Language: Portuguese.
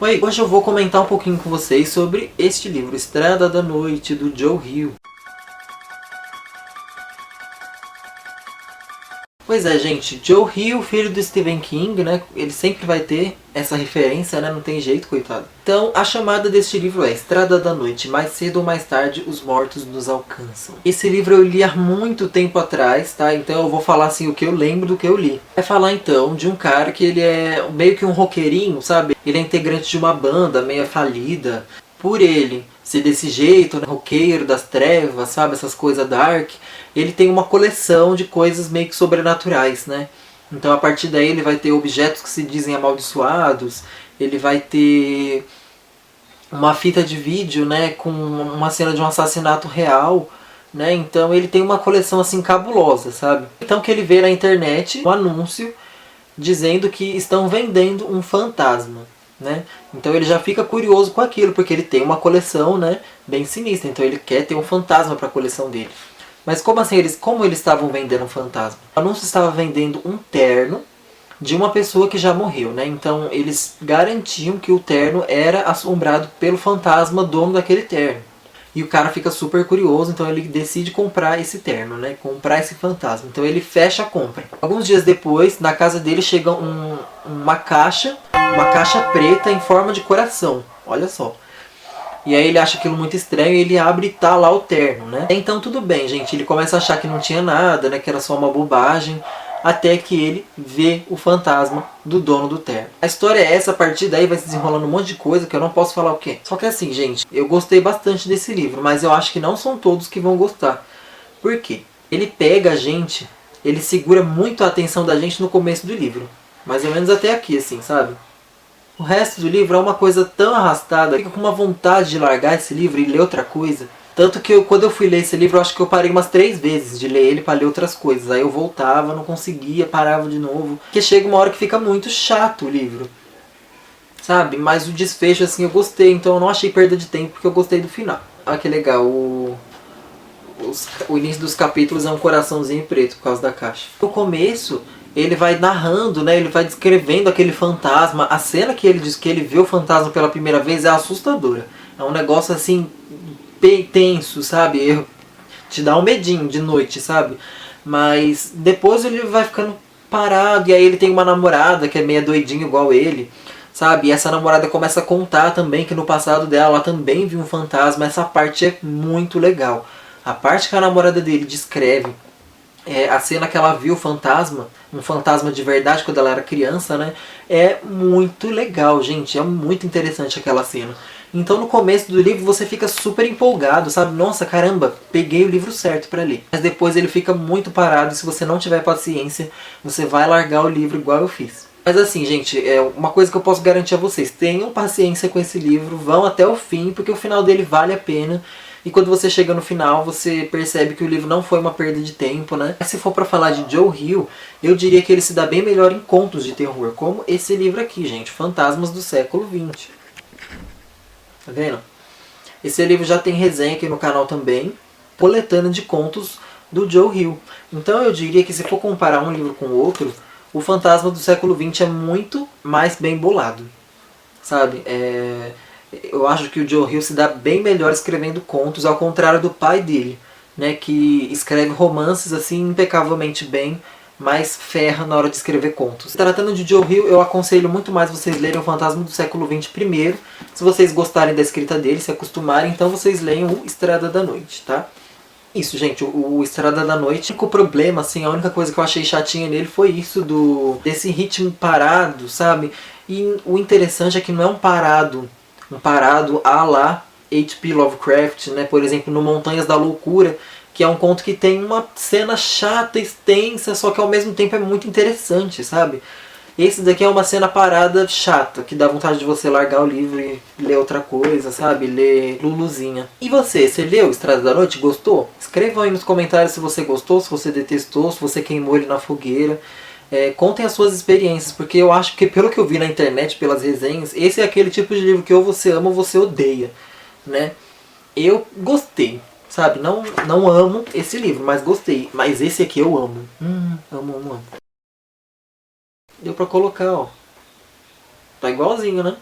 Oi, hoje eu vou comentar um pouquinho com vocês sobre este livro, Estrada da Noite, do Joe Hill. Pois é, gente, Joe Hill, filho do Stephen King, né? Ele sempre vai ter essa referência, né? Não tem jeito, coitado. Então, a chamada deste livro é Estrada da Noite, mais cedo ou mais tarde os mortos nos alcançam. Esse livro eu li há muito tempo atrás, tá? Então eu vou falar assim o que eu lembro do que eu li. Vai falar então de um cara que ele é meio que um roqueirinho, sabe? Ele é integrante de uma banda meio falida. Por ele ser desse jeito, né? Roqueiro das trevas, sabe? Essas coisas dark. Ele tem uma coleção de coisas meio que sobrenaturais, né? Então a partir daí ele vai ter objetos que se dizem amaldiçoados, ele vai ter uma fita de vídeo, né, com uma cena de um assassinato real, né? Então ele tem uma coleção assim cabulosa, sabe? Então que ele vê na internet um anúncio dizendo que estão vendendo um fantasma, né? Então ele já fica curioso com aquilo, porque ele tem uma coleção, né, bem sinistra, então ele quer ter um fantasma para a coleção dele. Mas como assim, como eles estavam vendendo um fantasma? O anúncio estava vendendo um terno de uma pessoa que já morreu, né? Então eles garantiam que o terno era assombrado pelo fantasma dono daquele terno. E o cara fica super curioso, então ele decide comprar esse terno, né? Comprar esse fantasma. Então ele fecha a compra. Alguns dias depois, na casa dele chega uma caixa preta em forma de coração. Olha só. E aí ele acha aquilo muito estranho e ele abre e tá lá o terno, né? Então tudo bem, gente. Ele começa a achar que não tinha nada, né? Que era só uma bobagem. Até que ele vê o fantasma do dono do terno. A história é essa, a partir daí vai se desenrolando um monte de coisa que eu não posso falar o quê. Só que assim, gente, eu gostei bastante desse livro, mas eu acho que não são todos que vão gostar. Por quê? Ele pega a gente, ele segura muito a atenção da gente no começo do livro. Mais ou menos até aqui, assim, sabe? O resto do livro é uma coisa tão arrastada, fica com uma vontade de largar esse livro e ler outra coisa. Tanto que quando eu fui ler esse livro, eu acho que eu parei umas 3 vezes de ler ele para ler outras coisas. Aí eu voltava, não conseguia, parava de novo. Porque chega uma hora que fica muito chato o livro, sabe? Mas o desfecho, assim, eu gostei. Então eu não achei perda de tempo, porque eu gostei do final. Ah, que legal. O início dos capítulos é um coraçãozinho preto por causa da caixa. No começo, ele vai narrando, né? Ele vai descrevendo aquele fantasma. A cena que ele diz que ele vê o fantasma pela primeira vez é assustadora. É um negócio assim bem tenso, sabe? Te dá um medinho de noite, sabe? Mas depois ele vai ficando parado. E aí ele tem uma namorada que é meio doidinha igual ele, sabe? E essa namorada começa a contar também que no passado dela ela também viu um fantasma. Essa parte é muito legal. A parte que a namorada dele descreve a cena que ela viu o fantasma, um fantasma de verdade quando ela era criança, né? É muito legal, gente. É muito interessante aquela cena. Então no começo do livro você fica super empolgado, sabe? Nossa, caramba, peguei o livro certo para ler. Mas depois ele fica muito parado e se você não tiver paciência, você vai largar o livro igual eu fiz. Mas assim, gente, é uma coisa que eu posso garantir a vocês. Tenham paciência com esse livro, vão até o fim, porque o final dele vale a pena. E quando você chega no final, você percebe que o livro não foi uma perda de tempo, né? Mas se for pra falar de Joe Hill, eu diria que ele se dá bem melhor em contos de terror, como esse livro aqui, gente, Fantasmas do Século XX. Tá vendo? Esse livro já tem resenha aqui no canal também, coletânea de contos do Joe Hill. Então eu diria que se for comparar um livro com o outro, o Fantasma do Século XX é muito mais bem bolado, sabe? Eu acho que o Joe Hill se dá bem melhor escrevendo contos, ao contrário do pai dele, né, que escreve romances assim impecavelmente bem, mas ferra na hora de escrever contos. Tratando de Joe Hill, eu aconselho muito mais vocês lerem o Fantasma do Século XX primeiro. Se vocês gostarem da escrita dele, se acostumarem, então vocês leiam o Estrada da Noite, tá? Isso, gente, o Estrada da Noite, o problema, assim, a única coisa que eu achei chatinha nele foi isso desse ritmo parado, sabe? E o interessante é que não é um parado à la H.P. Lovecraft, né? Por exemplo, no Montanhas da Loucura, que é um conto que tem uma cena chata, extensa, só que ao mesmo tempo é muito interessante, sabe? Esse daqui é uma cena parada chata, que dá vontade de você largar o livro e ler outra coisa, sabe? Ler Luluzinha. E você leu Estrada da Noite? Gostou? Escrevam aí nos comentários se você gostou, se você detestou, se você queimou ele na fogueira. Contem as suas experiências, porque eu acho que pelo que eu vi na internet, pelas resenhas, esse é aquele tipo de livro que ou você ama ou você odeia, né? Eu gostei, sabe? Não amo esse livro, mas gostei. Mas esse aqui eu amo. Amo. Deu pra colocar, ó. Tá igualzinho, né?